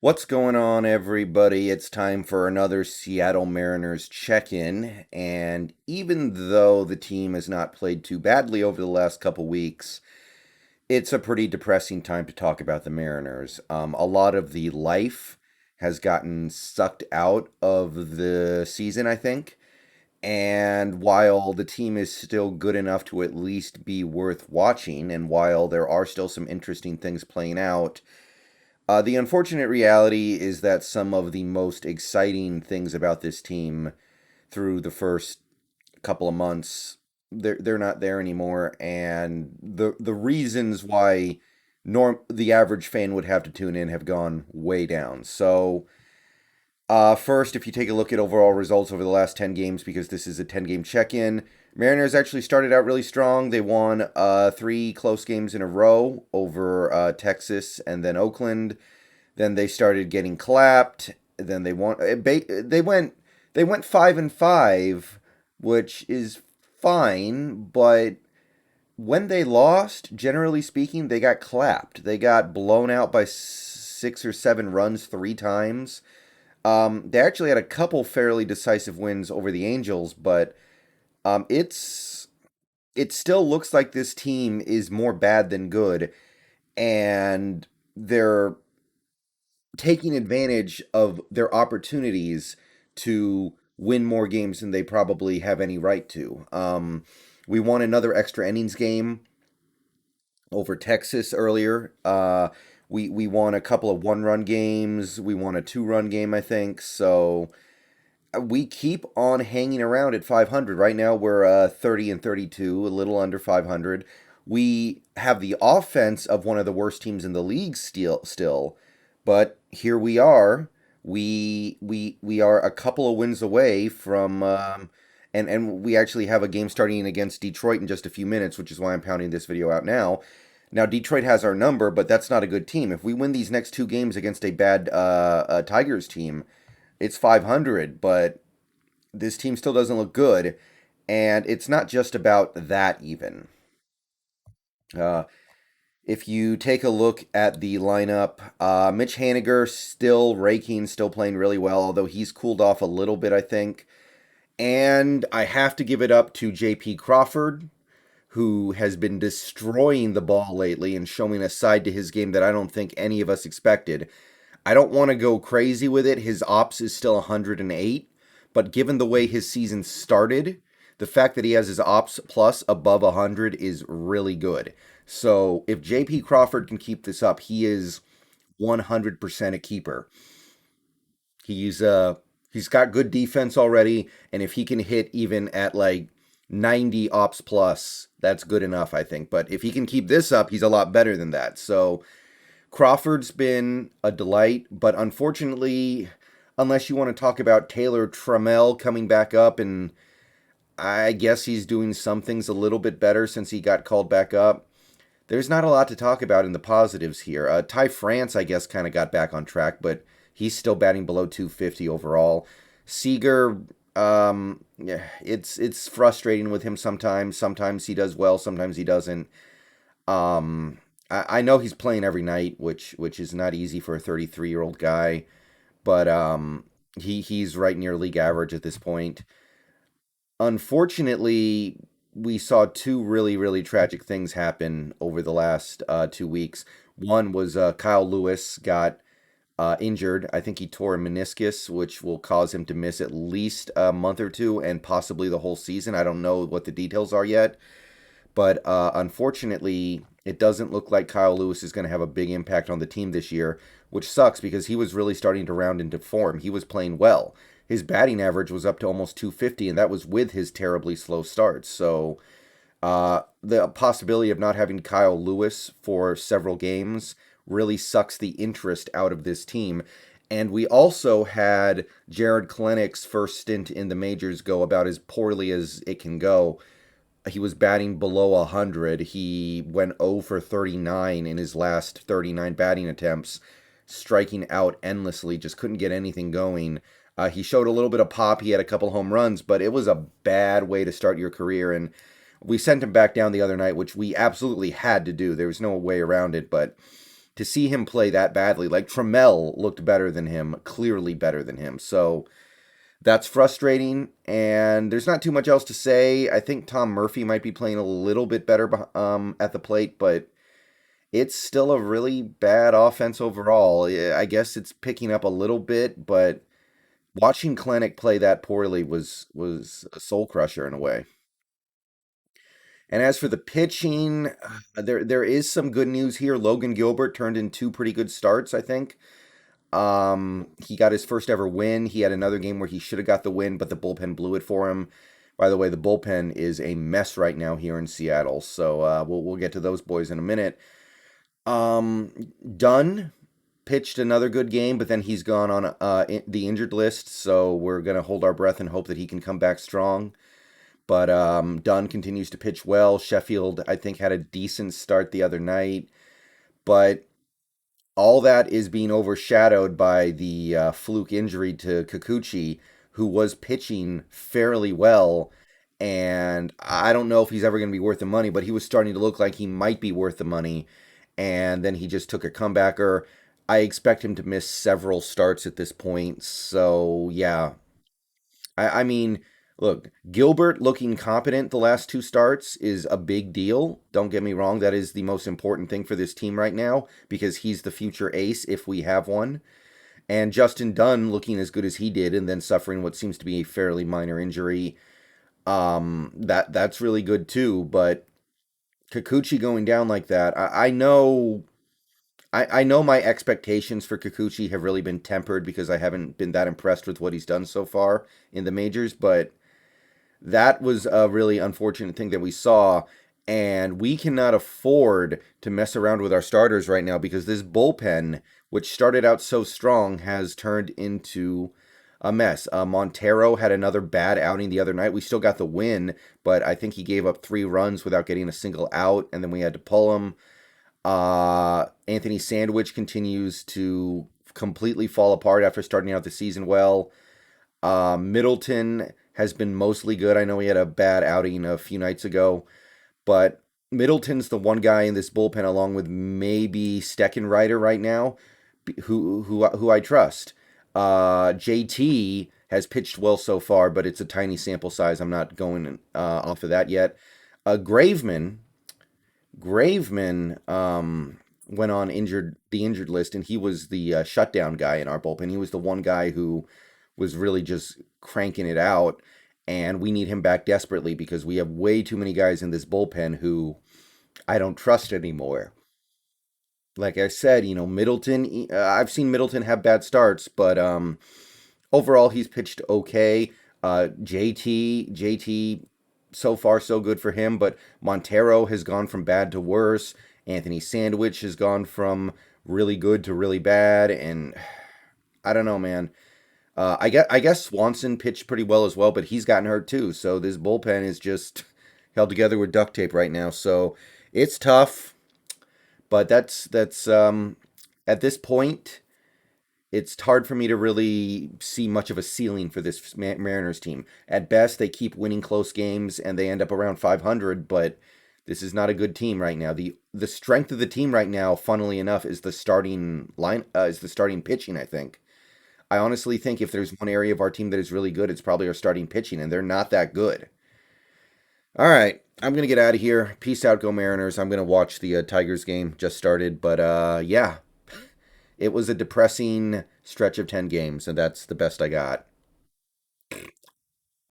What's going on, everybody? It's time for another Seattle Mariners check in. And even though the team has not played too badly over the last couple weeks, it's a pretty depressing time to talk about the Mariners. A lot of the life has gotten sucked out of the season, I think. And while the team is still good enough to at least be worth watching, and while there are still some interesting things playing out, the unfortunate reality is that some of the most exciting things about this team through the first couple of months they're not there anymore, and the reasons why the average fan would have to tune in have gone way down. So first, if you take a look at overall results over the last 10 games, because this is a 10-game check-in, Mariners actually started out really strong. They won three close games in a row over Texas and then Oakland. Then they started getting clapped. Then they won. They went 5-5, which is fine. But when they lost, generally speaking, they got clapped. They got blown out by 6 or 7 runs 3 times. They actually had a couple fairly decisive wins over the Angels, but it's it still looks like this team is more bad than good, and they're taking advantage of their opportunities to win more games than they probably have any right to. We won another extra innings game over Texas earlier. We won a couple of 1-run games. We won a 2-run game, I think. So we keep on hanging around at 500. Right now we're 30-32, a little under 500. We have the offense of one of the worst teams in the league still, but here we are. We are a couple of wins away from and we actually have a game starting against Detroit in just a few minutes, which is why I'm pounding this video out now. Now Detroit has our number, but that's not a good team. If we win these next two games against a bad Tigers team, it's 500, but this team still doesn't look good. And it's not just about that, even. Uh, if you take a look at the lineup, Mitch Haniger still raking, still playing really well, although he's cooled off a little bit, I think. And I have to give it up to J.P. Crawford, who has been destroying the ball lately and showing a side to his game that I don't think any of us expected. I don't want to go crazy with it. His ops is still 108, but given the way his season started, the fact that he has his ops plus above 100 is really good. So if JP Crawford can keep this up, he is 100% a keeper. He's he's got good defense already, and if he can hit even at like 90 ops plus, that's good enough, I think. But if he can keep this up, he's a lot better than that. So Crawford's been a delight, but unfortunately, unless you want to talk about Taylor Trammell coming back up, and I guess he's doing some things a little bit better since he got called back up, there's not a lot to talk about in the positives here. Ty France, I guess, kind of got back on track, but he's still batting below 250 overall. Seager, yeah, it's frustrating with him sometimes. Sometimes he does well, sometimes he doesn't. I know he's playing every night, which is not easy for a 33-year-old guy, but he's right near league average at this point. Unfortunately, we saw two really tragic things happen over the last 2 weeks. One was Kyle Lewis got injured. I think he tore a meniscus, which will cause him to miss at least a month or two and possibly the whole season. I don't know what the details are yet. But unfortunately, it doesn't look like Kyle Lewis is going to have a big impact on the team this year, which sucks because he was really starting to round into form. He was playing well. His batting average was up to almost 250, and that was with his terribly slow starts. So the possibility of not having Kyle Lewis for several games really sucks the interest out of this team. And we also had Jared Klenick's first stint in the majors go about as poorly as it can go. He was batting below 100. He went 0 for 39 in his last 39 batting attempts, striking out endlessly, just couldn't get anything going. He showed a little bit of pop. He had a couple home runs, but it was a bad way to start your career. And we sent him back down the other night, which we absolutely had to do. There was no way around it. But to see him play that badly, like Trammell looked better than him, clearly better than him. So that's frustrating, and there's not too much else to say. I think Tom Murphy might be playing a little bit better at the plate, but it's still a really bad offense overall. I guess it's picking up a little bit, but watching Clinic play that poorly was a soul crusher in a way. And as for the pitching, there is some good news here. Logan Gilbert turned in two pretty good starts, I think. He got his first ever win. He had another game where he should have got the win, but the bullpen blew it for him. By the way, the bullpen is a mess right now here in Seattle, so we'll get to those boys in a minute. Dunn pitched another good game, but then he's gone on the injured list, so we're gonna hold our breath and hope that he can come back strong. But Dunn continues to pitch well. Sheffield, I think, had a decent start the other night, but all that is being overshadowed by the fluke injury to Kikuchi, who was pitching fairly well. And I don't know if he's ever going to be worth the money, but he was starting to look like he might be worth the money. And then he just took a comebacker. I expect him to miss several starts at this point. So, yeah, I mean, look, Gilbert looking competent the last two starts is a big deal. Don't get me wrong, that is the most important thing for this team right now because he's the future ace if we have one. And Justin Dunn looking as good as he did and then suffering what seems to be a fairly minor injury. That's really good too, but Kikuchi going down like that, I know I know my expectations for Kikuchi have really been tempered because I haven't been that impressed with what he's done so far in the majors, but that was a really unfortunate thing that we saw. And we cannot afford to mess around with our starters right now because this bullpen, which started out so strong, has turned into a mess. Montero had another bad outing the other night. We still got the win, but I think he gave up 3 runs without getting a single out, and then we had to pull him. Anthony Sandwich continues to completely fall apart after starting out the season well. Middleton has been mostly good. I know he had a bad outing a few nights ago, but Middleton's the one guy in this bullpen, along with maybe Steckenrider right now, who I trust. JT has pitched well so far, but it's a tiny sample size. I'm not going off of that yet. Graveman went on the injured list, and he was the shutdown guy in our bullpen. He was the one guy who was really just cranking it out, and we need him back desperately because we have way too many guys in this bullpen who I don't trust anymore. Like I said, Middleton. I've seen Middleton have bad starts, but overall he's pitched okay. JT, so far so good for him, but Montero has gone from bad to worse. Anthony Sandwich has gone from really good to really bad, and I don't know, man. I guess Swanson pitched pretty well as well, but he's gotten hurt too. So this bullpen is just held together with duct tape right now. So it's tough, but that's at this point, it's hard for me to really see much of a ceiling for this Mariners team. At best, they keep winning close games and they end up around 500, but this is not a good team right now. The strength of the team right now, funnily enough, is the starting pitching, I think. I honestly think if there's one area of our team that is really good, it's probably our starting pitching, and they're not that good. All right, I'm gonna get out of here. Peace out, go Mariners. I'm gonna watch the Tigers game just started, but yeah, it was a depressing stretch of 10 games, and that's the best I got.